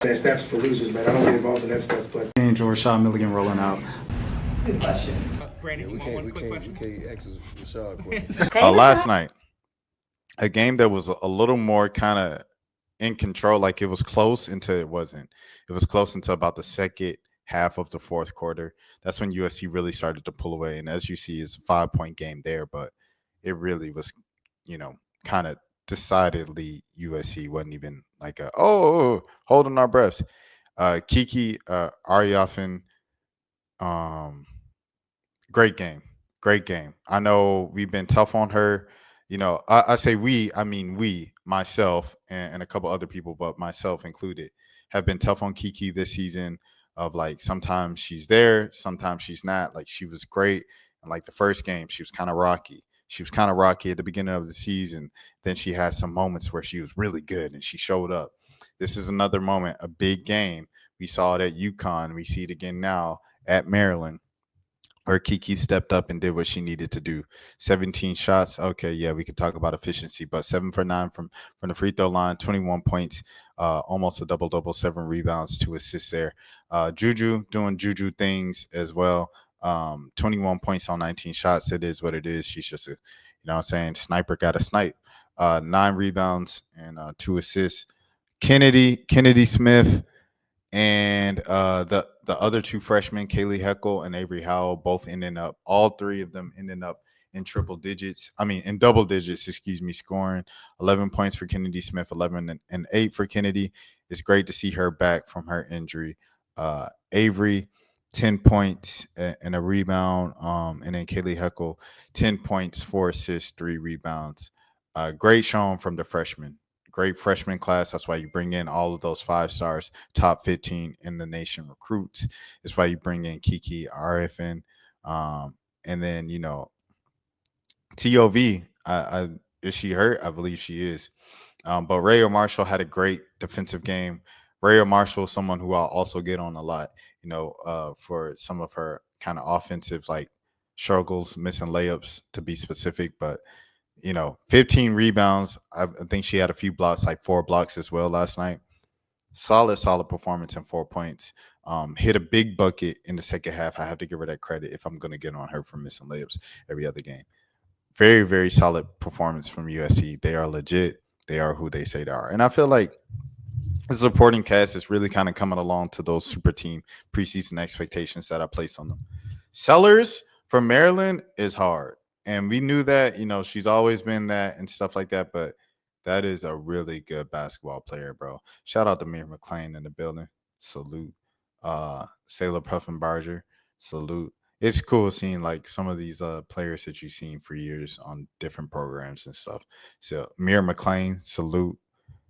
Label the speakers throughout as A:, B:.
A: That snaps for losers, man. I don't get involved in that stuff, but
B: Angel Rashad Milligan rolling out.
C: That's a good question.
D: Brandon,
E: We
D: you want one
E: can't, we
D: quick
E: can't, we
D: question?
E: can't ask Rashad questions.
F: Last night, a game that was a little more kind of in control, like it was close until it wasn't. It was close until about the second half of the fourth quarter. That's when USC really started to pull away. And as you see, it's a 5-point game there, but it really was, kind of decidedly USC wasn't even like holding our breaths. Kiki Ariafin, um, great game. Great game. I know we've been tough on her. I say we, I mean we, myself, and a couple other people, but myself included, have been tough on Kiki this season. Of like sometimes she's there, sometimes she's not. Like she was great. And like the first game, she was kind of rocky. She was kind of rocky at the beginning of the season. Then she had some moments where she was really good and she showed up. This is another moment, a big game. We saw it at UConn. We see it again now at Maryland where Kiki stepped up and did what she needed to do. 17 shots. Okay, yeah, we could talk about efficiency, but 7 for 9 from the free throw line, 21 points, almost a double, 7 rebounds, 2 assists there. Juju doing Juju things as well. 21 points on 19 shots. It is what it is. She's just sniper got a snipe. 9 rebounds and 2 assists. Kennedy Smith and the other 2 freshmen, Kaylee Heckel and Avery Howell, both ending up, all 3 of them ending up in in double digits, scoring 11 points for Kennedy Smith, 11 and 8 for Kennedy. It's great to see her back from her injury. Avery, 10 points and a rebound, and then Kaylee Heckel, 10 points, 4 assists, 3 rebounds. Great showing from the freshmen. Great freshman class. That's why you bring in all of those 5 stars, top 15 in the nation recruits. It's why you bring in Kiki RFN. And then, TOV, is she hurt? I believe she is. But Rayo Marshall had a great defensive game. Rayo Marshall is someone who I'll also get on a lot, for some of her kind of offensive like struggles, missing layups to be specific. But 15 rebounds. I think she had a few blocks, like 4 blocks as well last night. Solid performance and 4 points. Hit a big bucket in the second half. I have to give her that credit if I'm going to get on her for missing layups every other game. Very, very solid performance from USC. They are legit. They are who they say they are. And I feel like the supporting cast is really kind of coming along to those super team preseason expectations that I placed on them. Sellers for Maryland is hard. And we knew that, she's always been that and stuff like that. But that is a really good basketball player, bro. Shout out to Mir McClain in the building. Salute. Sailor Puffenbarger. Salute. It's cool seeing like some of these players that you've seen for years on different programs and stuff. So Mir McClain, salute.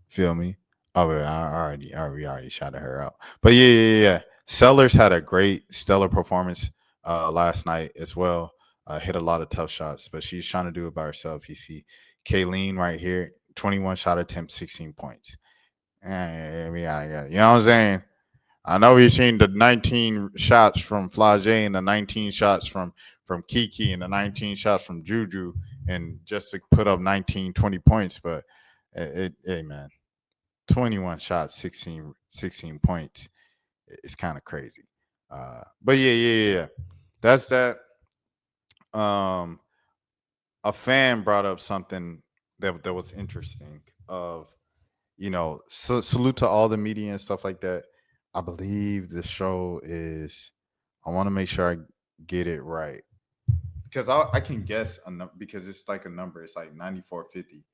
F: Feel me? Oh, we already shouted her out. But yeah. Sellers had a great stellar performance last night as well. Hit a lot of tough shots, but she's trying to do it by herself. You see Kayleen right here, 21 shot attempts, 16 points. You know what I'm saying? I know we've seen the 19 shots from Flage and the 19 shots from Kiki and the 19 shots from Juju, and just to put up 19, 20 points. But hey, man, 21 shots, 16 points. It's kind of crazy. But yeah. That's that. A fan brought up something that was interesting of salute to all the media and stuff like that. I believe the show is, I want to make sure I get it right because I can guess because it's like a number. It's like 9450,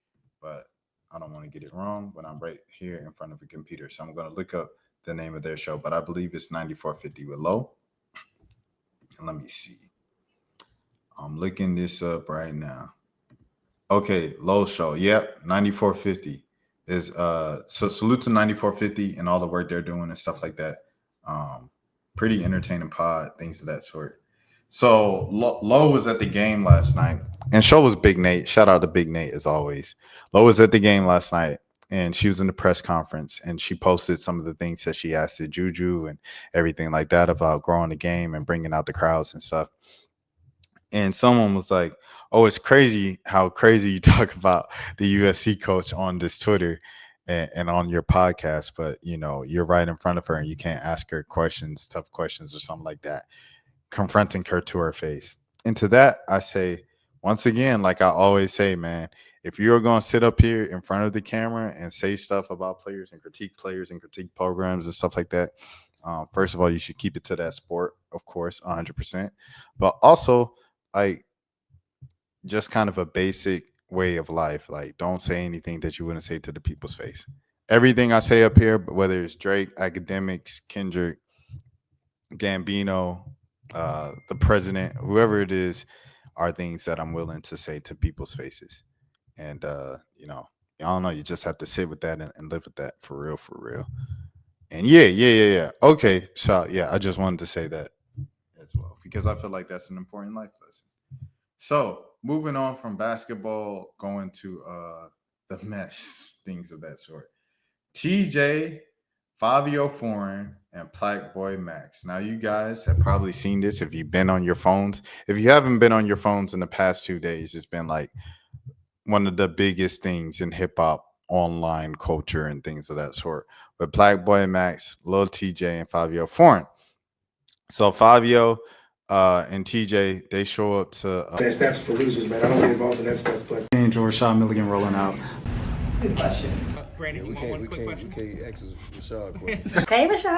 F: but I don't want to get it wrong when I'm right here in front of a computer. So I'm going to look up the name of their show, but I believe it's 9450 with Low. And let me see. I'm looking this up right now. Okay, Low Show. Yep, 9450 is so salute to 9450 and all the work they're doing and stuff like that. Pretty entertaining pod, things of that sort. So Low was at the game last night, and show was Big Nate. Shout out to Big Nate as always. Low was at the game last night, and she was in the press conference, and she posted some of the things that she asked to Juju and everything like that about growing the game and bringing out the crowds and stuff. And someone was like, "Oh, it's crazy how crazy you talk about the USC coach on this Twitter." and on your podcast, but you know, you're right in front of her and you can't ask her questions, tough questions or something like that, confronting her to her face. And to that, I say, once again, like I always say, man, if you're going to sit up here in front of the camera and say stuff about players and critique programs and stuff like that, first of all, you should keep it to that sport, of course, 100%. But also, like, just kind of a basic way of life. Like, don't say anything that you wouldn't say to the people's face. Everything I say up here, whether it's Drake, Academics, Kendrick, Gambino, the president, whoever it is, are things that I'm willing to say to people's faces. And you know, I don't know, you just have to sit with that and live with that for real, for real. And yeah. Okay, so yeah, I just wanted to say that as well because I feel like that's an important life lesson. So moving on from basketball, going to the mesh, things of that sort. TJ, Fabio Foreign, and Black Boy Max. Now, you guys have probably seen this if you've been on your phones. If you haven't been on your phones in the past 2 days, it's been like one of the biggest things in hip hop online culture and things of that sort. But Black Boy Max, Lil TJ, and Fabio Foreign. So Fabio and TJ, they show up to
A: That's for losers, man. I don't get involved in that stuff, but
B: Angel Rashad Milligan rolling out.
C: That's a good question.
E: We can't ask Rashad questions.
D: Hey, Rashad.